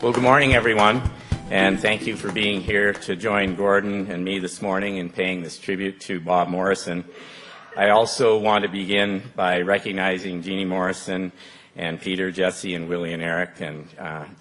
Well, good morning, everyone, and thank you for being here to join Gordon and me this morning in paying this tribute to Bob Morrison. I also want to begin by recognizing Jeannie Morrison and Peter, Jesse, and Willie and Eric, and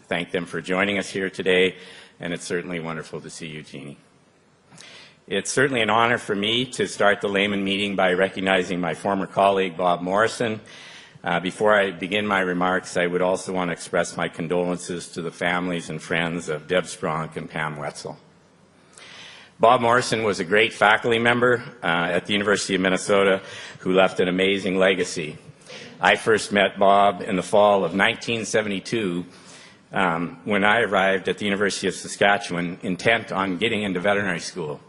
thank them for joining us here today, and it's certainly wonderful to see you, Jeannie. It's certainly an honor for me to start the Leman meeting by recognizing my former colleague, Bob Morrison. Before I begin my remarks, I would also want to express my condolences to the families and friends of Deb Spronk and Pam Wetzel. Bob Morrison was a great faculty member at the University of Minnesota who left an amazing legacy. I first met Bob in the fall of 1972 when I arrived at the University of Saskatchewan intent on getting into veterinary school.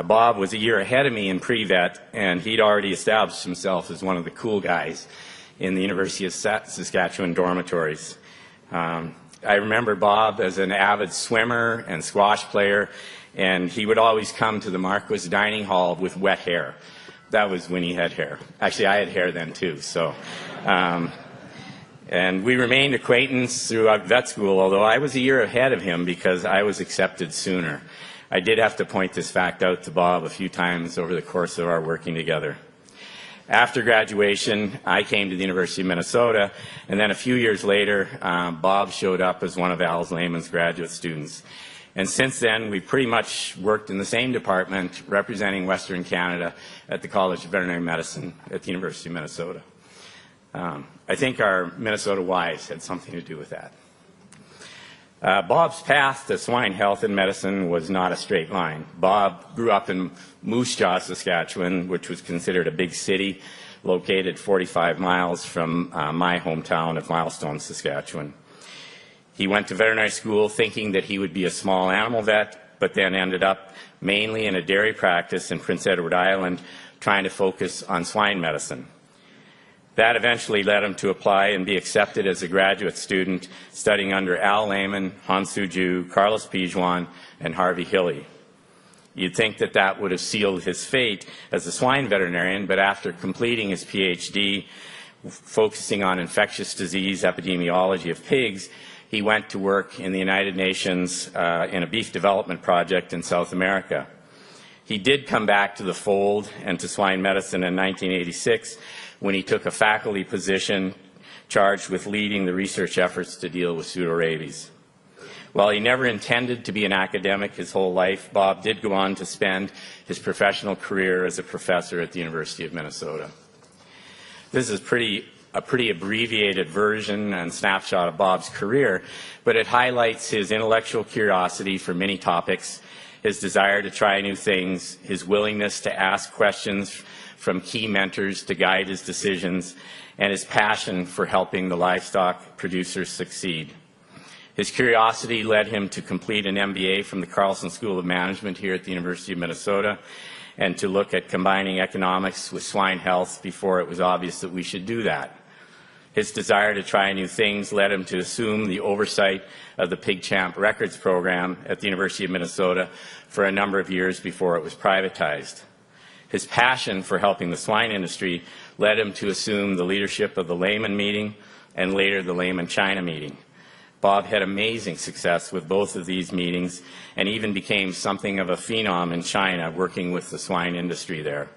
Bob was a year ahead of me in pre-vet, and he'd already established himself as one of the cool guys in the University of Saskatchewan dormitories. I remember Bob as an avid swimmer and squash player, and he would always come to the Marquis Dining Hall with wet hair. That was when he had hair. Actually, I had hair then too. So, and we remained acquaintances throughout vet school, although I was a year ahead of him because I was accepted sooner. I did have to point this fact out to Bob a few times over the course of our working together. After graduation, I came to the University of Minnesota, and then a few years later, Bob showed up as one of Al's Leman's graduate students. And since then, we've pretty much worked in the same department representing Western Canada at the College of Veterinary Medicine at the University of Minnesota. I think our Minnesota wives had something to do with that. Bob's path to swine health and medicine was not a straight line. Bob grew up in Moose Jaw, Saskatchewan, which was considered a big city, located 45 miles from my hometown of Milestone, Saskatchewan. He went to veterinary school thinking that he would be a small animal vet, but then ended up mainly in a dairy practice in Prince Edward Island, trying to focus on swine medicine. That eventually led him to apply and be accepted as a graduate student, studying under Al Leman, Hansu Ju, Carlos Pijuan, and Harvey Hilley. You'd think that that would have sealed his fate as a swine veterinarian, but after completing his PhD, focusing on infectious disease epidemiology of pigs, he went to work in the United Nations in a beef development project in South America. He did come back to the fold and to swine medicine in 1986 when he took a faculty position charged with leading the research efforts to deal with pseudorabies. While he never intended to be an academic his whole life, Bob did go on to spend his professional career as a professor at the University of Minnesota. This is a pretty abbreviated version and snapshot of Bob's career, but it highlights his intellectual curiosity for many topics, his desire to try new things, his willingness to ask questions from key mentors to guide his decisions, and his passion for helping the livestock producers succeed. His curiosity led him to complete an MBA from the Carlson School of Management here at the University of Minnesota, and to look at combining economics with swine health before it was obvious that we should do that. His desire to try new things led him to assume the oversight of the Pig Champ Records program at the University of Minnesota for a number of years before it was privatized. His passion for helping the swine industry led him to assume the leadership of the Leman meeting and later the Leman China meeting. Bob had amazing success with both of these meetings and even became something of a phenom in China working with the swine industry there.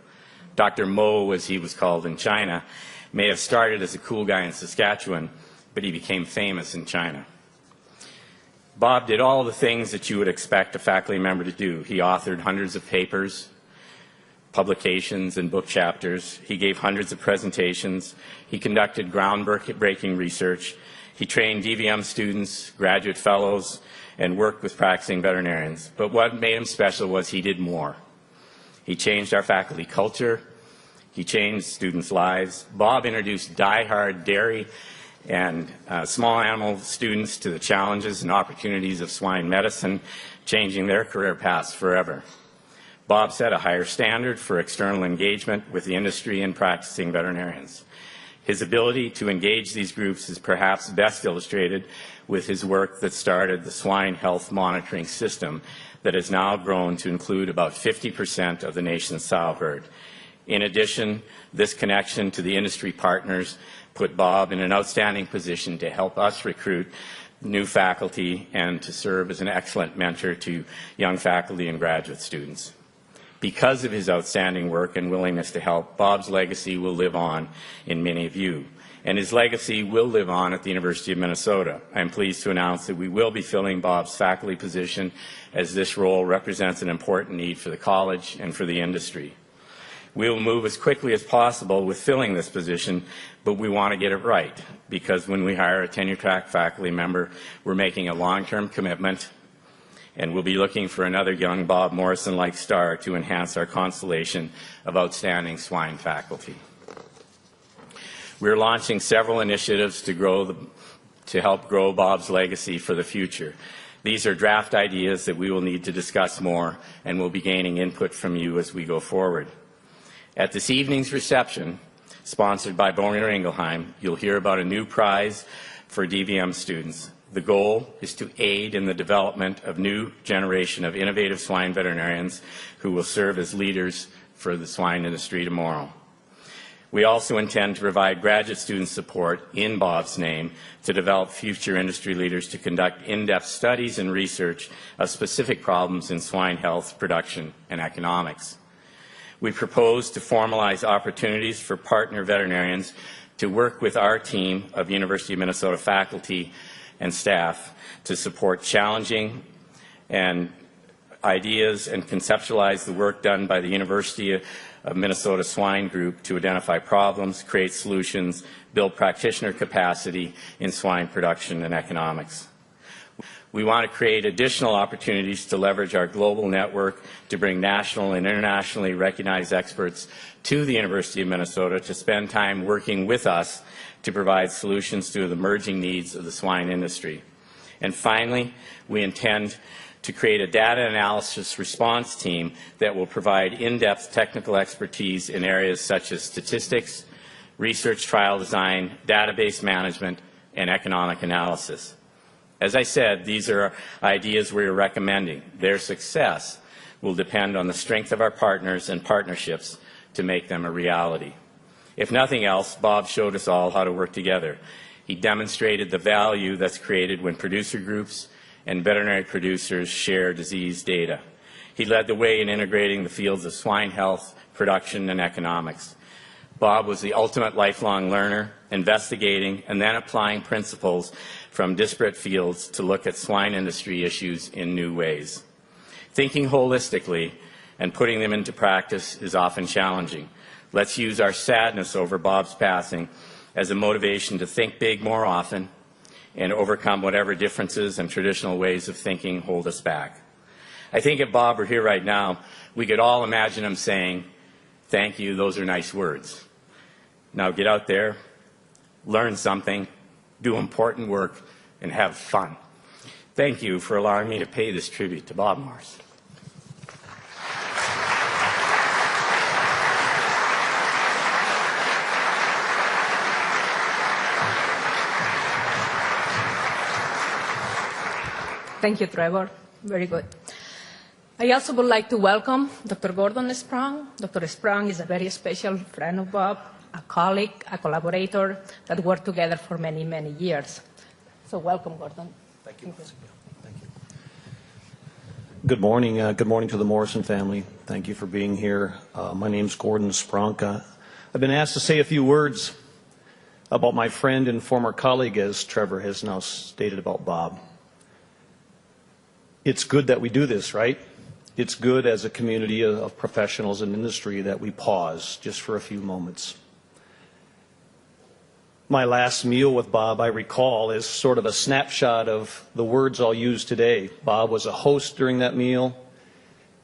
Dr. Mo, as he was called in China, may have started as a cool guy in Saskatchewan, but he became famous in China. Bob did all the things that you would expect a faculty member to do. He authored hundreds of papers, publications, and book chapters. He gave hundreds of presentations. He conducted groundbreaking research. He trained DVM students, graduate fellows, and worked with practicing veterinarians. But what made him special was he did more. He changed our faculty culture. He changed students' lives. Bob introduced die-hard dairy and small animal students to the challenges and opportunities of swine medicine, changing their career paths forever. Bob set a higher standard for external engagement with the industry and practicing veterinarians. His ability to engage these groups is perhaps best illustrated with his work that started the swine health monitoring system that has now grown to include about 50% of the nation's sow herd. In addition, this connection to the industry partners put Bob in an outstanding position to help us recruit new faculty and to serve as an excellent mentor to young faculty and graduate students. Because of his outstanding work and willingness to help, Bob's legacy will live on in many of you, and his legacy will live on at the University of Minnesota. I am pleased to announce that we will be filling Bob's faculty position, as this role represents an important need for the college and for the industry. We will move as quickly as possible with filling this position, but we want to get it right, because when we hire a tenure-track faculty member, we're making a long-term commitment, and we'll be looking for another young Bob Morrison-like star to enhance our constellation of outstanding Swine faculty. We're launching several initiatives to help grow Bob's legacy for the future. These are draft ideas that we will need to discuss more, and we'll be gaining input from you as we go forward. At this evening's reception, sponsored by Boehringer Ingelheim, you'll hear about a new prize for DVM students. The goal is to aid in the development of new generation of innovative swine veterinarians who will serve as leaders for the swine industry tomorrow. We also intend to provide graduate student support in Bob's name to develop future industry leaders to conduct in-depth studies and research of specific problems in swine health, production, and economics. We propose to formalize opportunities for partner veterinarians to work with our team of University of Minnesota faculty and staff to support challenging and ideas and conceptualize the work done by the University of Minnesota Swine Group to identify problems, create solutions, build practitioner capacity in swine production and economics. We want to create additional opportunities to leverage our global network to bring national and internationally recognized experts to the University of Minnesota to spend time working with us to provide solutions to the emerging needs of the swine industry. And finally, we intend to create a data analysis response team that will provide in-depth technical expertise in areas such as statistics, research trial design, database management, and economic analysis. As I said, these are ideas we are recommending. Their success will depend on the strength of our partners and partnerships to make them a reality. If nothing else, Bob showed us all how to work together. He demonstrated the value that's created when producer groups and veterinary producers share disease data. He led the way in integrating the fields of swine health, production, and economics. Bob was the ultimate lifelong learner, investigating and then applying principles from disparate fields to look at swine industry issues in new ways. Thinking holistically and putting them into practice is often challenging. Let's use our sadness over Bob's passing as a motivation to think big more often and overcome whatever differences and traditional ways of thinking hold us back. I think if Bob were here right now, we could all imagine him saying, "Thank you, those are nice words. Now get out there, learn something, do important work, and have fun." Thank you for allowing me to pay this tribute to Bob Morrison. Thank you, Trevor. Very good. I also would like to welcome Dr. Gordon Spronk. Dr. Spronk is a very special friend of Bob, a colleague, a collaborator that worked together for many, many years. So welcome, Gordon. Thank you. Thank you. Good morning. Good morning to the Morrison family. Thank you for being here. My name's Gordon Spronk. I've been asked to say a few words about my friend and former colleague, as Trevor has now stated about Bob. It's good that we do this, right? It's good as a community of professionals in industry that we pause just for a few moments. My last meal with Bob, I recall, is sort of a snapshot of the words I'll use today. Bob was a host during that meal.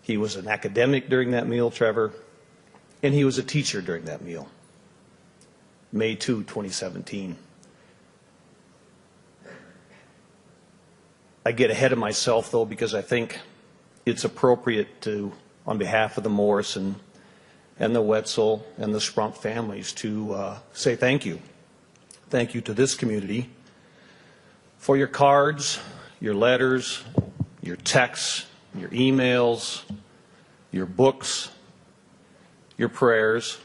He was an academic during that meal, Trevor. And he was a teacher during that meal. May 2, 2017. I get ahead of myself, though, because I think it's appropriate to, on behalf of the Morrison and the Wetzel and the Spronk families, to say thank you. Thank you to this community for your cards, your letters, your texts, your emails, your books, your prayers.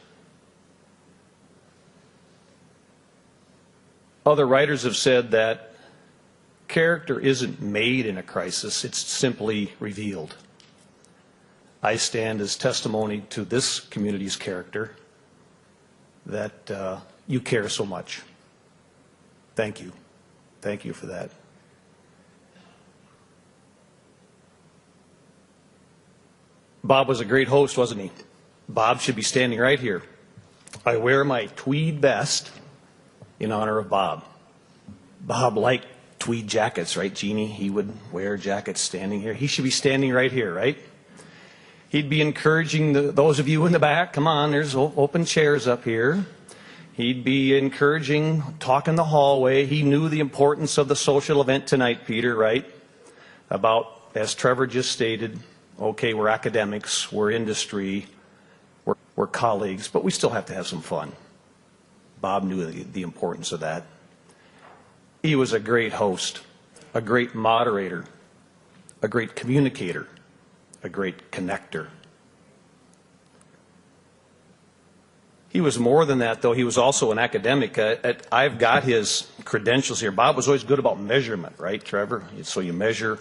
Other writers have said that character isn't made in a crisis, it's simply revealed. I stand as testimony to this community's character that you care so much. Thank you. Thank you for that. Bob was a great host, wasn't he? Bob should be standing right here. I wear my tweed vest in honor of Bob. Bob liked tweed jackets, right, Jeannie? He would wear jackets standing here. He should be standing right here, right? He'd be encouraging those of you in the back, come on, there's open chairs up here. He'd be encouraging talk in the hallway. He knew the importance of the social event tonight, Peter, right? About, as Trevor just stated, okay, we're academics, we're industry, we're colleagues, but we still have to have some fun. Bob knew the importance of that. He was a great host, a great moderator, a great communicator, a great connector. He was more than that, though. He was also an academic. I've got his credentials here. Bob was always good about measurement, right, Trevor? So you measure.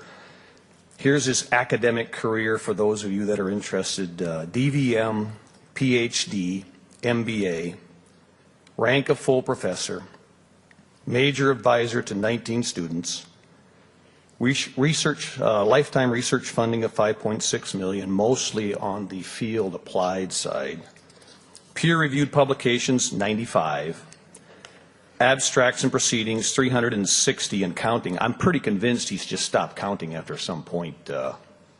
Here's his academic career for those of you that are interested. DVM, PhD, MBA, rank of full professor, major advisor to 19 students, lifetime research funding of $5.6 million, mostly on the field applied side. Peer-reviewed publications, 95. Abstracts and proceedings, 360 and counting. I'm pretty convinced he's just stopped counting after some point.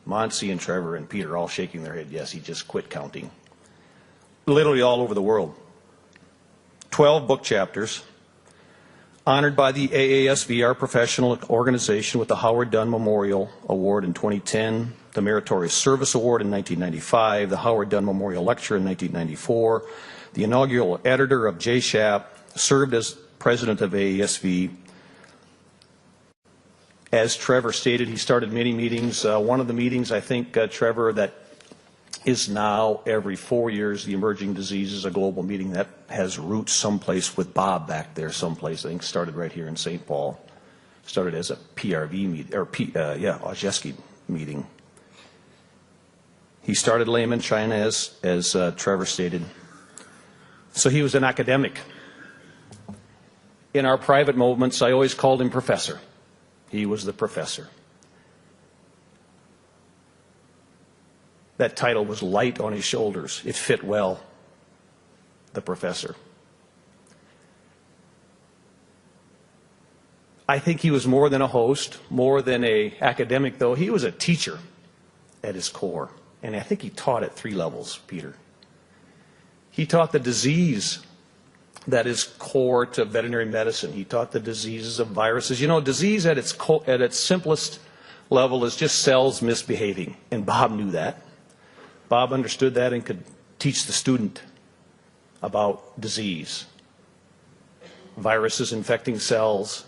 Monty and Trevor and Peter all shaking their head. Yes, he just quit counting. Literally all over the world. 12 book chapters. Honored by the AASV, our professional organization, with the Howard Dunn Memorial Award in 2010, the Meritorious Service Award in 1995, the Howard Dunn Memorial Lecture in 1994, the inaugural editor of JSHAP, served as president of AASV. As Trevor stated, he started many meetings. One of the meetings, I think, Trevor, that is now every 4 years, the Emerging Diseases, a global meeting that has roots someplace with Bob back there someplace. I think started right here in St. Paul. Started as a PRV meeting, or Ojeski meeting. He started Leman, China, as Trevor stated. So he was an academic. In our private moments, I always called him Professor. He was the professor. That title was light on his shoulders. It fit well, the professor. I think he was more than a host, more than an academic, though. He was a teacher at his core. And I think he taught at 3 levels, Peter. He taught the disease that is core to veterinary medicine. He taught the diseases of viruses. You know, disease at its simplest level is just cells misbehaving, and Bob knew that. Bob understood that and could teach the student about disease. Viruses infecting cells,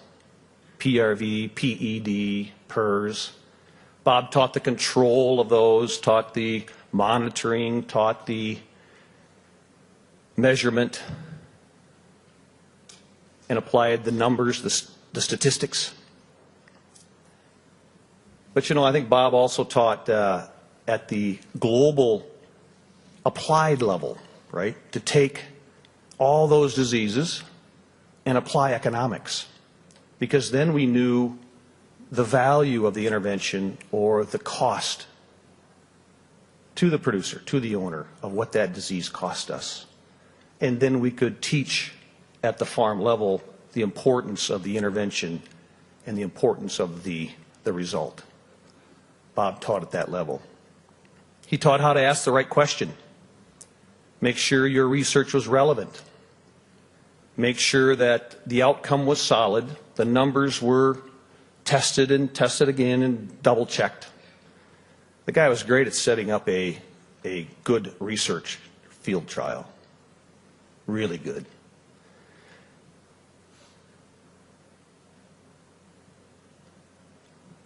PRV, PED, PERS. Bob taught the control of those, taught the monitoring, taught the measurement, and applied the numbers, the statistics. But you know, I think Bob also taught at the global applied level, right? To take all those diseases and apply economics. Because then we knew the value of the intervention or the cost to the producer, to the owner, of what that disease cost us. And then we could teach at the farm level the importance of the intervention and the importance of the result. Bob taught at that level. He taught how to ask the right question. Make sure your research was relevant. Make sure that the outcome was solid. The numbers were tested and tested again and double checked. The guy was great at setting up a good research field trial. Really good.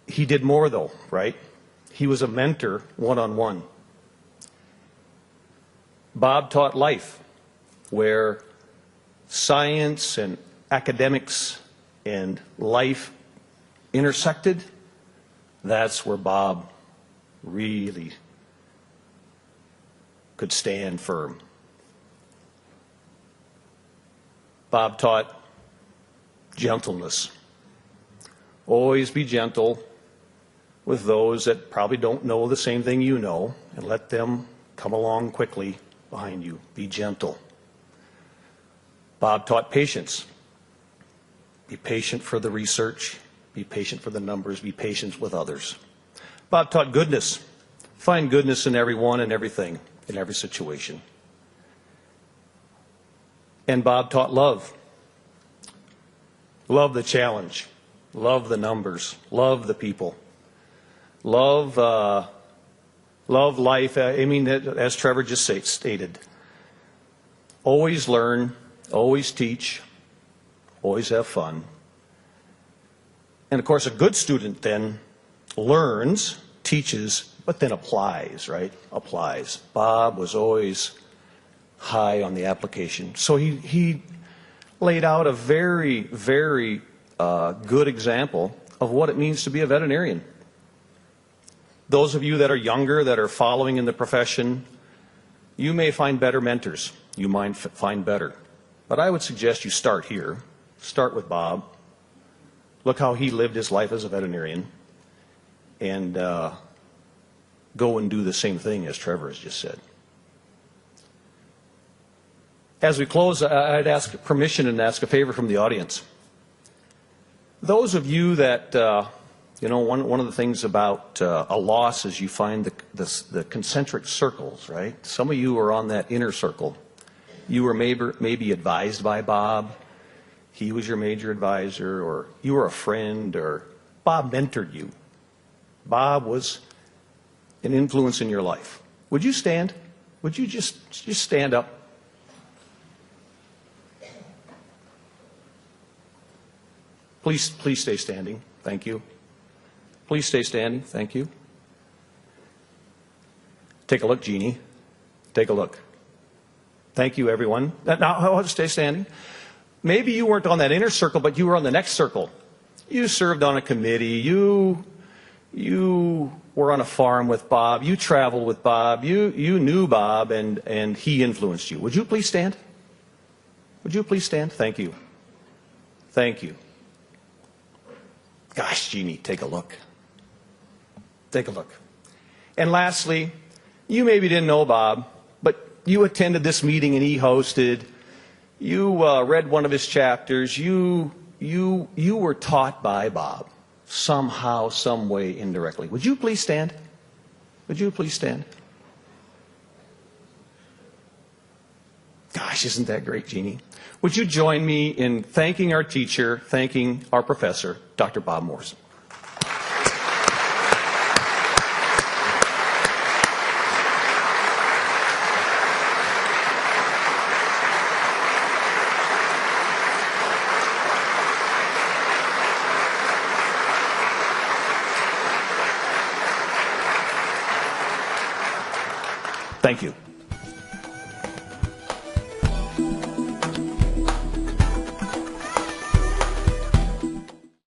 He did more though, right? He was a mentor one-on-one. Bob taught life, where science and academics and life intersected, that's where Bob really could stand firm. Bob taught gentleness. Always be gentle with those that probably don't know the same thing you know, and let them come along quickly behind you. Be gentle. Bob taught patience. Be patient for the research. Be patient for the numbers. Be patient with others. Bob taught goodness. Find goodness in everyone and everything, in every situation. And Bob taught love. Love the challenge. Love the numbers. Love the people. Love life. I mean, as Trevor just stated, always learn, always teach, always have fun. And of course, a good student then learns, teaches, but then applies, right? Applies. Bob was always high on the application. So he laid out a very, very good example of what it means to be a veterinarian. Those of you that are younger, that are following in the profession, you may find better mentors. You might find better. But I would suggest you start here. Start with Bob. Look how he lived his life as a veterinarian. And go and do the same thing as Trevor has just said. As we close, I'd ask permission and ask a favor from the audience. Those of you that, one of the things about a loss is you find the concentric circles, right? Some of you are on that inner circle. You were maybe advised by Bob. He was your major advisor, or you were a friend, or Bob mentored you. Bob was an influence in your life. Would you stand? Would you just stand up? Please stay standing. Thank you. Please stay standing. Thank you. Take a look, Jeannie. Take a look. Thank you, everyone. Now, stay standing. Maybe you weren't on that inner circle, but you were on the next circle. You served on a committee. You were on a farm with Bob. You traveled with Bob. You knew Bob, and he influenced you. Would you please stand? Would you please stand? Thank you. Thank you. Gosh, Jeannie, take a look. Take a look. And lastly, you maybe didn't know Bob, but you attended this meeting and he hosted. You read one of his chapters. You were taught by Bob somehow, some way, indirectly. Would you please stand? Would you please stand? Gosh, isn't that great, Jeannie? Would you join me in thanking our teacher, thanking our professor, Dr. Bob Morrison? Thank you.